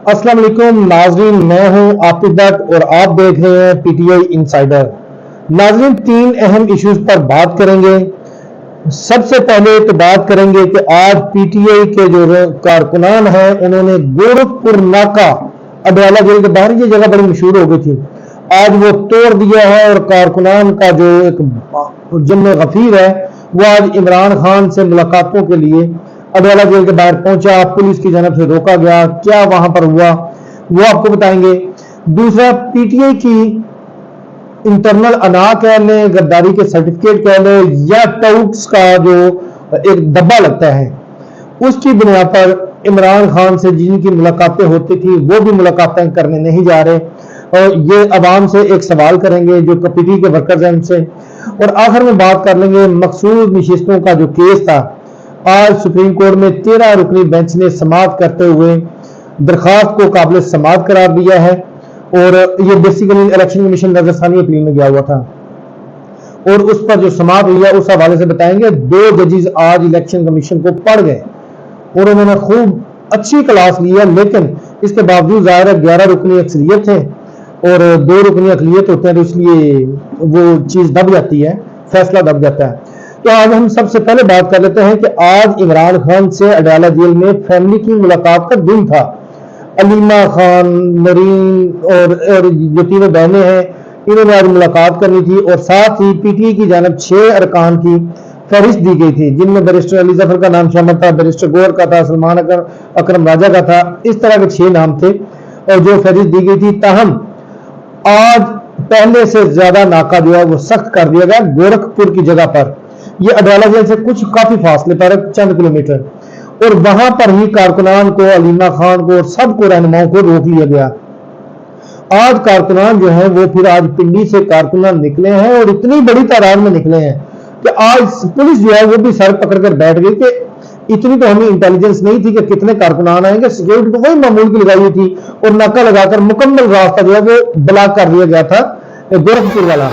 अस्सलाम वालेकुम नाजरीन, मैं हूं आतिफ भट्ट और आप देख रहे हैं पीटीआई इनसाइडर। नाजरीन, तीन अहम इश्यूज पर बात करेंगे। सबसे पहले तो बात करेंगे कि आज पीटीआई के जो कारकुनान हैं उन्होंने गोरखपुर नाका अडयाला जेल के बाहर, ये जगह बड़ी मशहूर हो गई थी, आज वो तोड़ दिया है और कारकुनान का जो एक जम्मे गफीर है वो आज इमरान खान से मुलाकातों के लिए अडयाला जेल के बाहर पहुंचा। पुलिस की जानब से रोका गया। क्या वहां पर हुआ वो आपको बताएंगे। दूसरा, पीटीआई की इंटरनल अना कह लें, गद्दारी के सर्टिफिकेट कह लें, या टाउट्स का जो एक डब्बा लगता है, उसकी बुनियाद पर इमरान खान से जिनकी मुलाकातें होती थी वो भी मुलाकातें करने नहीं जा रहे, और ये अवाम से एक सवाल करेंगे जो पीटीआई के वर्कर्स हैं उनसे। और आखिर में बात कर लेंगे मकसूद नशिस्तों का जो केस था, आज सुप्रीम कोर्ट में 13 रुकनी बेंच ने समाअत करते हुए दरखास्त को काबिल समाअत करार दिया है। और ये बेसिकली इलेक्शन कमीशन नजरसानी अपील में गया हुआ था और उस पर जो समाअत हुई है उस हवाले से बताएंगे। 2 जजेस आज इलेक्शन कमीशन को पढ़ गए और उन्होंने खूब अच्छी क्लास ली है, लेकिन इसके बावजूद ज़ाहिर है 11 रुकनी अक्सरियत है और 2 रुकनी अकलियत होते हैं, तो इसलिए वो चीज़ दब जाती है, फैसला दब जाता है। तो आज हम सबसे पहले बात कर लेते हैं कि आज इमरान खान से अडयाला जेल में फैमिली की मुलाकात का दिन था। अलीमा खान, नरीन और जो तीनों बहनें हैं, इन्होंने आज मुलाकात करनी थी और साथ ही पीटीआई की जानब 6 अरकान की फहरिस्त दी गई थी, जिनमें बैरिस्टर अली जफर का नाम शामिल था, बैरिस्टर गौहर का था, सलमान अकरम राजा का था, इस तरह के 6 नाम थे और जो फहरिस्त दी गई थी। ताहम आज पहले से ज्यादा नाका जो है वो सख्त कर दिया गया गोरखपुर की जगह पर। ये अडयाला जेल से कुछ काफी फासले पर, चंद किलोमीटर, और वहां पर ही कारकुनान को, अलीमा खान को और सबको, रहनुमाओं को रोक लिया गया। आज कारकुनान जो है वो फिर आज पिंडी से कारकुनान निकले हैं और इतनी बड़ी तादाद में निकले हैं कि आज पुलिस जो है वो भी सर पकड़ कर बैठ गई कि इतनी तो हमें इंटेलिजेंस नहीं थी कि कितने कारकुनान आएंगे। सिक्योरिटी तो वही मामूल की लगाई हुई थी और नाका लगाकर मुकम्मल रास्ता जो है वो ब्लॉक कर दिया गया था गोरखपुर वाला।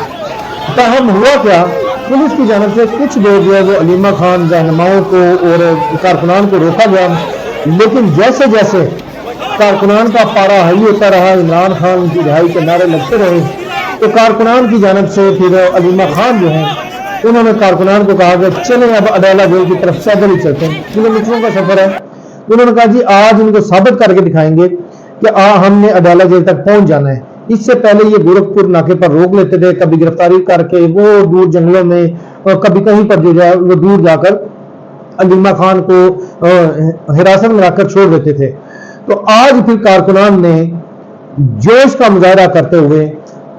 ताहम हुआ क्या, पुलिस की जानब से कुछ लोग जो है वो अलीमा खान, रहनुमाओं को और कारकुनान को रोका गया, लेकिन जैसे जैसे कारकुनान का पारा हाई होता रहा, इमरान खान की रिहाई के नारे लगते रहे, तो कारकुनान की जानब से फिर अलीमा खान जो है उन्होंने कारकुनान को कहा कि चले अब अडयाला जेल की तरफ पैदल ही चलते हैं, किलोमीटरों का सफर है। उन्होंने कहा जी आज इनको साबित करके दिखाएंगे कि हमने अडयाला जेल तक पहुंच जाना है। इससे पहले ये गोरखपुर नाके पर रोक लेते थे, कभी गिरफ्तारी करके वो दूर जंगलों में और कभी कहीं पर जो है वो दूर जाकर अलीमा खान को हिरासत में रखकर छोड़ देते थे। तो आज फिर कारकुनान ने जोश का मुजाहरा करते हुए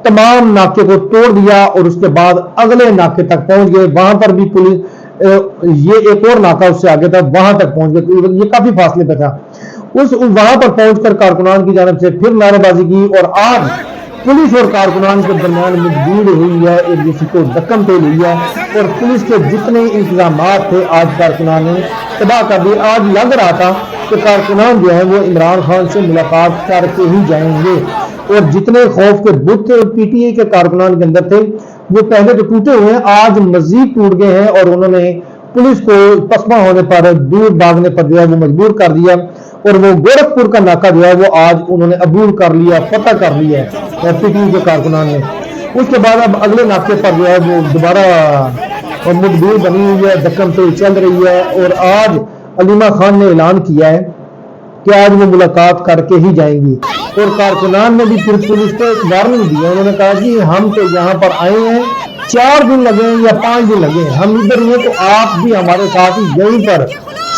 तमाम नाके को तोड़ दिया और उसके बाद अगले नाके तक पहुंच गए। वहां पर भी पुलिस, ये एक और नाका उससे आगे था, वहां तक पहुंच गए, ये काफी फासले पे था। वहां पर पहुंचकर कारकुनान की जानब से फिर नारेबाजी की और आज पुलिस और कारकुनान के दरमियान मुठभेड़ हुई है, एक दूसरे को धक्कम तेल हुई है और पुलिस के जितने इंतजाम थे आज कारकुनान ने तबाह कर दिए। आज लग रहा था कि कारकुनान जो है वो इमरान खान से मुलाकात करके ही जाएंगे और जितने खौफ के बुत पीटीआई के कारकुनान के अंदर थे वो पहले तो टूटे हुए हैं, आज मजीद टूट गए हैं और उन्होंने पुलिस को पसपा होने पर, दूर भागने पर जो है वो मजबूर कर दिया और वो गोरखपुर का नाका जो है वो आज उन्होंने अबूर कर लिया, फतह कर लिया है पीटीआई के कारकुनान ने। उसके बाद अब अगले नाके पर जो है वो दोबारा मुठभेड़ बनी हुई है, धक्कम तेल चल रही है और आज अलीमा खान ने ऐलान किया है कि आज वो मुलाकात करके ही जाएंगी और कारकुनान ने भी फिर पुलिस को एक वार्निंग दी है। उन्होंने कहा कि हम तो यहाँ पर आए हैं, 4 दिन लगे या 5 दिन लगे, हम इधर ही हैं, तो आप भी हमारे साथ ही यहीं पर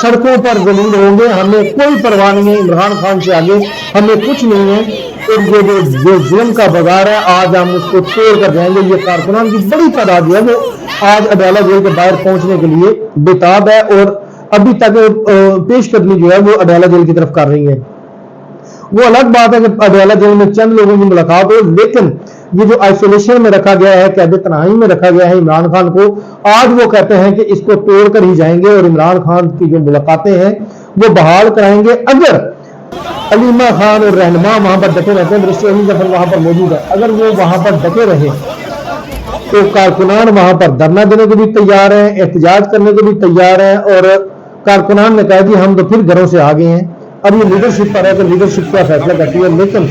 सड़कों पर जलील होंगे, हमें कोई परवाह नहीं है, इमरान खान से आगे हमें कुछ नहीं है और ये जो जुल्म का बाजार है आज हम उसको तोड़ कर जाएंगे। ये कारकुनान की बड़ी तादाद है वो आज अडयाला जेल के बाहर पहुंचने के लिए बेताब है और अभी तक पेशकदमी जो है वो अडयाला जेल की तरफ कर रही है। वो अलग बात है कि अडयाला जेल में चंद लोगों की मुलाकात हो, लेकिन ये जो आइसोलेशन में रखा गया है, कैद तन्हाई में रखा गया है इमरान खान को, आज वो कहते हैं कि इसको तोड़कर ही जाएंगे और इमरान खान की जो मुलाकातें हैं वो बहाल कराएंगे। अगर अलीमा खान और रहनुमा वहां पर डटे रहते हैं, बैरिस्टर अली जफर वहां पर मौजूद है, अगर वो वहां पर डटे रहे तो कारकुनान वहां पर धरना देने को भी तैयार है, एहतजाज करने को भी तैयार है और कारकुनान ने कहा कि हम तो फिर घरों से आ गए हैं, अब ये लीडरशिप पर है कि लीडरशिप क्या फैसला करती है, लेकिन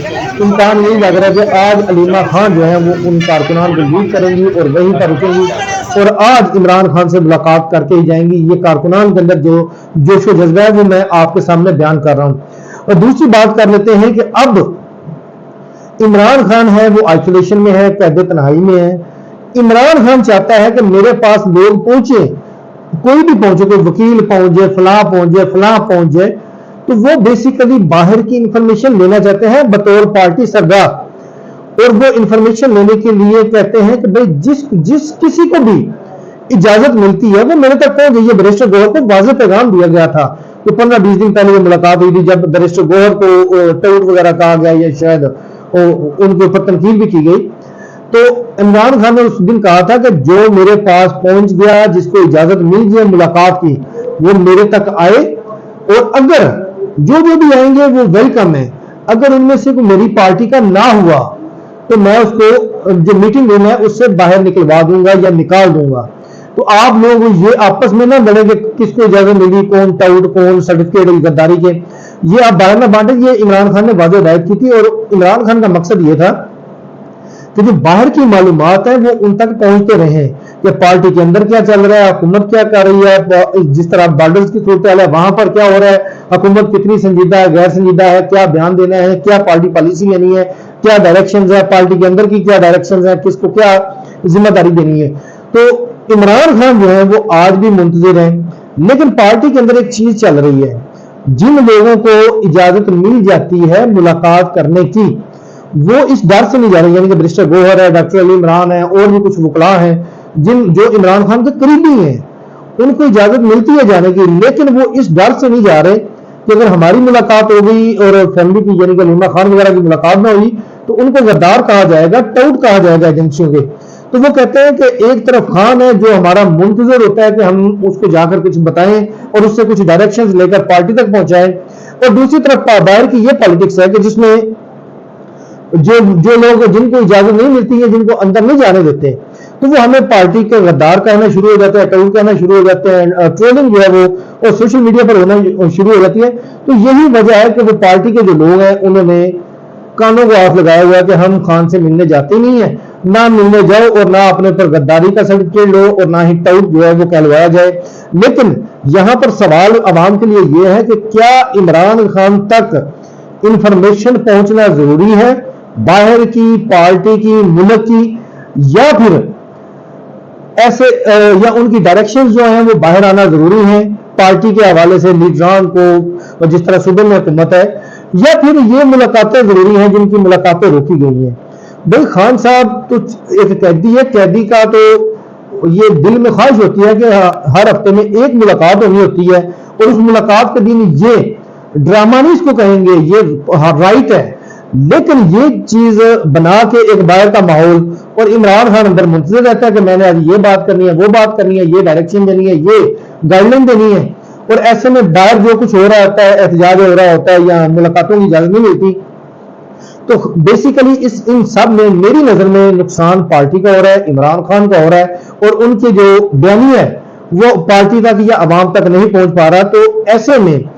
इम्कान यही लग रहा है कि आज अलीमा खान जो है वो उन कारकुनान को लीड करेंगी और वहीं पर रुकेंगी और आज इमरान खान से मुलाकात करके ही जाएंगी। ये कारकुनान के अंदर जो जोश व जज्बा है वो मैं आपके सामने बयान कर रहा हूँ। और दूसरी बात कर लेते हैं कि अब इमरान खान है वो आइसोलेशन में है, कैद तन्हाई में है। इमरान खान चाहता है कि मेरे पास लोग पहुंचे, कोई भी पहुंचे, कोई वकील पहुंच जाए, फलां पहुंच जाए, तो वो बेसिकली बाहर की इंफॉर्मेशन लेना चाहते हैं बतौर पार्टी सरबराह। और वो इंफॉर्मेशन लेने के लिए कहते हैं कि भाई जिस किसी को भी इजाजत मिलती है वो मेरे तक पहुंच जाइए। बैरिस्टर गौहर को वाज़ेह पैगाम दिया गया था, तो 15-20 दिन पहले वो मुलाकात हुई थी जब बैरिस्टर गौहर को टाउट वगैरह कहा गया या शायद उनके ऊपर तनकीद भी की गई। तो इमरान खान ने उस दिन कहा था कि जो मेरे पास पहुंच गया, जिसको इजाजत मिल जाए मुलाकात की, वो मेरे तक आए, और अगर जो भी आएंगे वो वेलकम है। अगर उनमें से कोई मेरी पार्टी का ना हुआ तो मैं उसको जो मीटिंग रूम है उससे बाहर निकलवा दूंगा या निकाल दूंगा। तो आप लोग ये आपस में ना लड़ेंगे किसको इजाजत मिली, कौन टाउट, कौन सर्टिफिकेट गद्दारी के, ये आप बाहर ना बांटे। ये इमरान खान ने वाज़ेह हिदायत की थी और इमरान खान का मकसद ये था कि जो बाहर की मालूमात है वो उन तक पहुंचते रहे कि पार्टी के अंदर क्या चल रहा है, हुकूमत क्या कर रही है, जिस तरह बॉर्डर्स की सूरत है वहां पर क्या हो रहा है, हुकूमत कितनी संजीदा है, गैर संजीदा है, क्या बयान देना है, क्या पार्टी पॉलिसी लेनी है, क्या डायरेक्शंस है, पार्टी के अंदर की क्या डायरेक्शंस है, किसको क्या जिम्मेदारी देनी है। तो इमरान खान जो है वो आज भी मुंतजिर है, लेकिन पार्टी के अंदर एक चीज चल रही है, जिन लोगों को इजाजत मिल जाती है मुलाकात करने की वो इस डर से नहीं जा रहे, यानी कि बैरिस्टर गौहर है, डॉक्टर अली इमरान है और भी कुछ वकला हैं जो इमरान खान के करीबी हैं, उनको इजाजत मिलती है जाने की, लेकिन वो इस डर से नहीं जा रहे कि अगर हमारी मुलाकात हो गई और फैमिली की यानी कि अलीमा खान वगैरह की मुलाकात ना हुई तो उनको गद्दार कहा जाएगा, टाउट कहा जाएगा एजेंसियों के। तो वो कहते हैं कि एक तरफ खान है जो हमारा मुंतजर होता है कि हम उसको जाकर कुछ बताएं और उससे कुछ डायरेक्शंस लेकर पार्टी तक पहुंचाएं, और दूसरी तरफ बाहर की ये पॉलिटिक्स है कि जिसमें जो लोग जिनको इजाजत नहीं मिलती है, जिनको अंदर नहीं जाने देते, तो वो हमें पार्टी के गद्दार कहना शुरू हो जाते हैं, टाउट कहना शुरू हो जाते हैं, ट्रोलिंग जो है वो और सोशल मीडिया पर होना शुरू हो जाती है। तो यही वजह है कि वो पार्टी के जो लोग हैं उन्होंने कानों को हाथ लगाया हुआ है कि हम खान से मिलने जाते नहीं है, ना मिलने जाओ और ना अपने पर गद्दारी का सर्टिफिकेट लो और ना ही टाउट जो है वो कहलवाया जाए। लेकिन यहां पर सवाल अवाम के लिए यह है कि क्या इमरान खान तक इंफॉर्मेशन पहुंचना जरूरी है, बाहर की, पार्टी की, मुल्क की, या फिर ऐसे या उनकी डायरेक्शंस जो हैं वो बाहर आना जरूरी है पार्टी के हवाले से लीडरान को, और जिस तरह सूबे में हुकूमत है, या फिर ये मुलाकातें जरूरी हैं जिनकी मुलाकातें रोकी गई हैं। भाई खान साहब तो एक कैदी है, कैदी का तो ये दिल में ख्वाहिश होती है कि हर हफ्ते में एक मुलाकात होनी होती है, और उस मुलाकात के दिन ये ड्रामा नहीं इसको कहेंगे, ये राइट है, लेकिन ये चीज बना के एक बाहर का माहौल, और इमरान खान अंदर मुंतजिर रहता है कि मैंने आज ये बात करनी है, वो बात करनी है, ये डायरेक्शन देनी है, ये गाइडलाइन देनी है, और ऐसे में बाहर जो कुछ हो रहा होता है, एहतजाज हो रहा होता है या मुलाकातों की इजाजत नहीं मिलती। तो बेसिकली इन सब में मेरी नजर में नुकसान पार्टी का हो रहा है, इमरान खान का हो रहा है, और उनके जो बयानी है वो पार्टी तक या अवाम तक नहीं पहुंच पा रहा। तो ऐसे में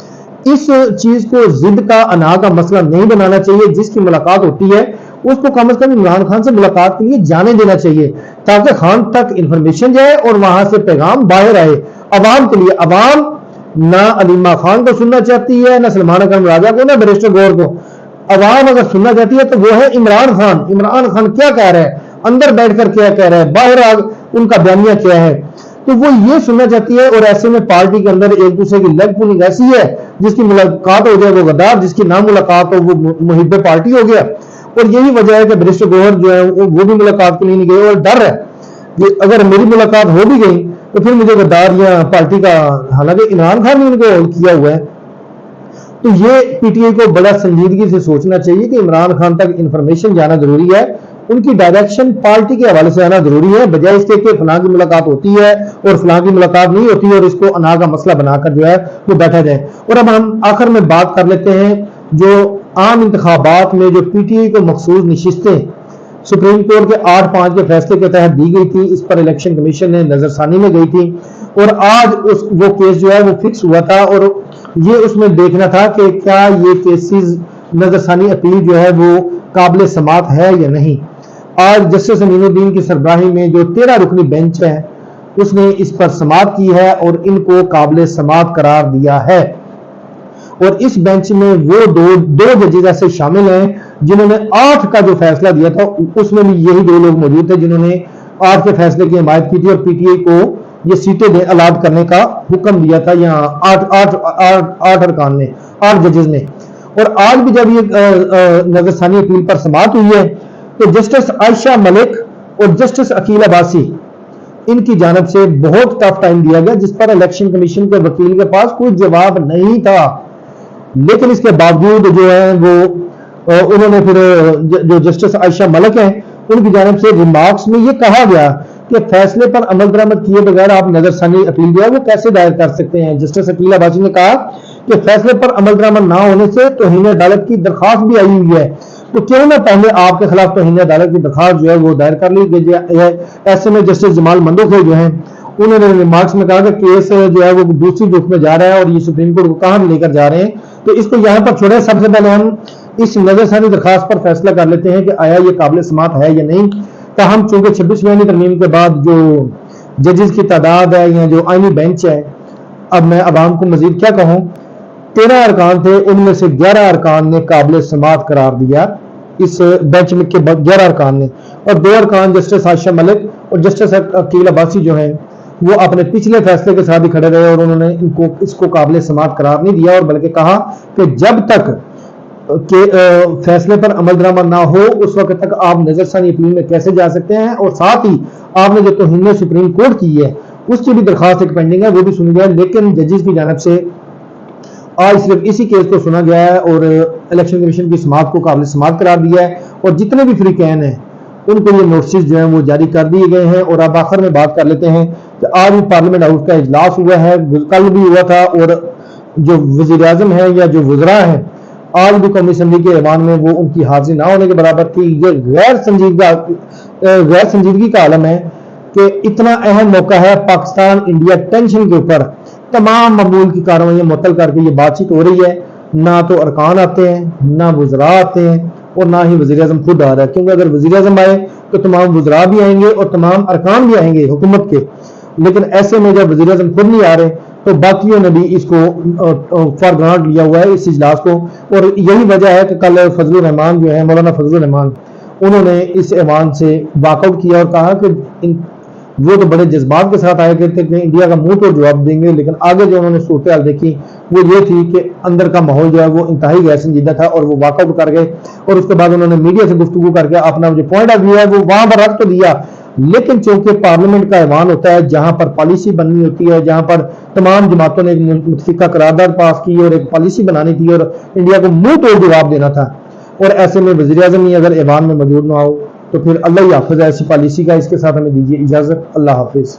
इस चीज को जिद का, अना का मसला नहीं बनाना चाहिए। जिसकी मुलाकात होती है उसको कम से कम इमरान खान से मुलाकात के लिए जाने देना चाहिए, ताकि खान तक इंफॉर्मेशन जाए और वहां से पैगाम बाहर आए अवाम के लिए। अवाम ना अलीमा खान को सुनना चाहती है, ना सलमान अकरम राजा को, ना बैरिस्टर गौहर को। अवाम अगर सुनना चाहती है तो वो है इमरान खान। इमरान खान क्या कह रहा है, अंदर बैठकर क्या कह रहा है, बाहर उनका बयानिया क्या है, तो वो ये सुनना चाहती है। और ऐसे में पार्टी के अंदर एक दूसरे की लेग पुलिंग ऐसी है, जिसकी मुलाकात हो जाए वो गद्दार, जिसकी ना मुलाकात हो वो मुहिब्बे पार्टी हो गया। और यही वजह है कि बैरिस्टर गौहर जो है वो भी मुलाकात के लिए नहीं गए, और डर है कि अगर मेरी मुलाकात हो भी गई तो फिर मुझे गद्दार या पार्टी का, हालांकि इमरान खान ने उनको किया हुआ है। तो ये पीटीआई को बड़ा संजीदगी से सोचना चाहिए कि इमरान खान तक इंफॉर्मेशन जाना जरूरी है, उनकी डायरेक्शन पार्टी के हवाले से आना जरूरी है, बजाय इसके कि फलां की मुलाकात होती है और फलां की मुलाकात नहीं होती और इसको अना का मसला बनाकर जो है वो बैठा जाए। और अब हम आखिर में बात कर लेते हैं जो आम इंतखाबात में जो पीटीआई को मखसूस नशिस्तें सुप्रीम कोर्ट के 8-5 के फैसले के तहत दी गई थी, इस पर इलेक्शन कमीशन ने नजरसानी में गई थी, और आज वो केस जो है वो फिक्स हुआ था, और یہ اس میں دیکھنا تھا کہ کیا یہ کیسز نظر ثانی اپیل جو ہے وہ قابل سماعت ہے یا نہیں۔ آج جسٹس امین الدین کی سربراہی میں جو 13 رکنی بینچ ہے اس نے اس پر سماعت کی ہے اور ان کو قابل سماعت قرار دیا ہے، اور اس بینچ میں وہ دو ججز ایسے شامل ہیں جنہوں نے 8 کا جو فیصلہ دیا تھا اس میں بھی یہی 2 لوگ موجود تھے جنہوں نے 8 کے فیصلے کی حمایت کی تھی اور پی ٹی آئی کو یہ سیٹیں الاٹ کرنے کا حکم دیا تھا یہاں 8 ارکان نے، 8 ججز نے۔ اور آج بھی جب یہ نظر ثانی اپیل پر سماعت ہوئی ہے تو جسٹس عائشہ ملک اور جسٹس عقیل عباسی ان کی جانب سے بہت ٹف ٹائم دیا گیا، جس پر الیکشن کمیشن کے وکیل کے پاس کوئی جواب نہیں تھا، لیکن اس کے باوجود جو ہے وہ انہوں نے پھر جو جسٹس عائشہ ملک ہیں ان کی جانب سے ریمارکس میں یہ کہا گیا کہ فیصلے پر عمل درآمد کیے بغیر آپ نظر ثانی اپیل جو ہے وہ کیسے دائر کر سکتے ہیں۔ جسٹس عقیل عباسی نے کہا کہ فیصلے پر عمل درآمد نہ ہونے سے توہین عدالت کی درخواست بھی آئی ہوئی ہے، تو کیوں نہ پہلے آپ کے خلاف توہین عدالت کی درخواست جو ہے وہ دائر کر لی گئی۔ ایسے میں جسٹس جمال مندوخے جو ہیں انہوں نے ریمارکس میں کہا کہ کیس جو ہے وہ دوسری رخ میں جا رہا ہے اور یہ سپریم کورٹ کو کہاں لے کر جا رہے ہیں، تو اس کو یہاں پر چھوڑیں۔ سب سے پہلے ہم اس نظر ثانی درخواست پر فیصلہ کر لیتے ہیں کہ آیا یہ قابل سماعت ہے یا نہیں۔ تاہم چونکہ 26ویں ترمیم کے بعد جو ججز کی تعداد ہے یا جو آئینی بینچ ہے، اب میں عوام کو مزید کیا کہوں، 13 ارکان تھے، ان میں سے 11 ارکان نے قابل سماعت قرار دیا اس بینچ میں کے 11 ارکان نے، اور 2 ارکان جسٹس عائشہ ملک اور جسٹس عقیل عباسی جو ہیں وہ اپنے پچھلے فیصلے کے ساتھ ہی کھڑے رہے اور انہوں نے اس کو قابل سماعت قرار نہیں دیا، اور بلکہ کہا کہ جب تک کہ فیصلے پر عمل درآمد نہ ہو اس وقت تک آپ نظر ثانی اپیل میں کیسے جا سکتے ہیں، اور ساتھ ہی آپ نے جو توہین سپریم کورٹ کی ہے اس کی بھی درخواست ایک پینڈنگ ہے وہ بھی سنی جائے، لیکن ججز کی جانب سے آج صرف اسی کیس کو سنا گیا ہے اور الیکشن کمیشن کی سماعت کو قابل سماعت قرار دیا ہے، اور جتنے بھی فریقین ہیں ان کو یہ نوٹسز جو ہیں وہ جاری کر دیے گئے ہیں۔ اور اب آخر میں بات کر لیتے ہیں کہ آج بھی پارلیمنٹ ہاؤس کا اجلاس ہوا ہے، کل بھی ہوا تھا، اور جو وزیر اعظم ہیں یا جو وزراء ہیں آج بھی قومی اسمبلی کے ایوان میں وہ ان کی حاضری نہ ہونے کے برابر تھی۔ یہ غیر سنجیدگی کا عالم ہے کہ اتنا اہم موقع ہے، پاکستان انڈیا ٹینشن کے اوپر تمام معمول کی کارروائیاں معطل کر کے یہ بات چیت ہو رہی ہے، نہ تو ارکان آتے ہیں نہ وزراء آتے ہیں اور نہ ہی وزیر اعظم خود آ رہا ہے، کیونکہ اگر وزیر اعظم آئے تو تمام وزراء بھی آئیں گے اور تمام ارکان بھی آئیں گے حکومت کے، لیکن ایسے میں جب وزیر اعظم خود نہیں آ رہے تو باقیوں نے بھی اس کو فار گرانٹ لیا ہوا ہے اس اجلاس کو، اور یہی وجہ ہے کہ کل فضل الرحمان جو ہے مولانا فضل الرحمان انہوں نے اس ایوان سے واک آؤٹ کیا اور کہا کہ وہ تو بڑے جذبات کے ساتھ آئے کرتے کہ انڈیا کا منہ تو جواب دیں گے، لیکن آگے جو انہوں نے صورتحال دیکھی وہ یہ تھی کہ اندر کا ماحول جو ہے وہ انتہائی غیر سنجیدہ تھا اور وہ واک آؤٹ کر گئے، اور اس کے بعد انہوں نے میڈیا سے گفتگو کر کے اپنا جو پوائنٹ آف ویو ہے وہ وہاں پر رکھ تو دیا، لیکن چونکہ پارلیمنٹ کا ایوان ہوتا ہے جہاں پر پالیسی بننی ہوتی ہے، جہاں پر تمام جماعتوں نے ایک متفقہ قرارداد پاس کی اور ایک پالیسی بنانی تھی اور انڈیا کو منہ توڑ جواب دینا تھا، اور ایسے میں وزیر اعظم ہی اگر ایوان میں موجود نہ ہو تو پھر اللہ ہی حافظ ہے ایسی پالیسی کا۔ اس کے ساتھ ہمیں دیجیے اجازت، اللہ حافظ۔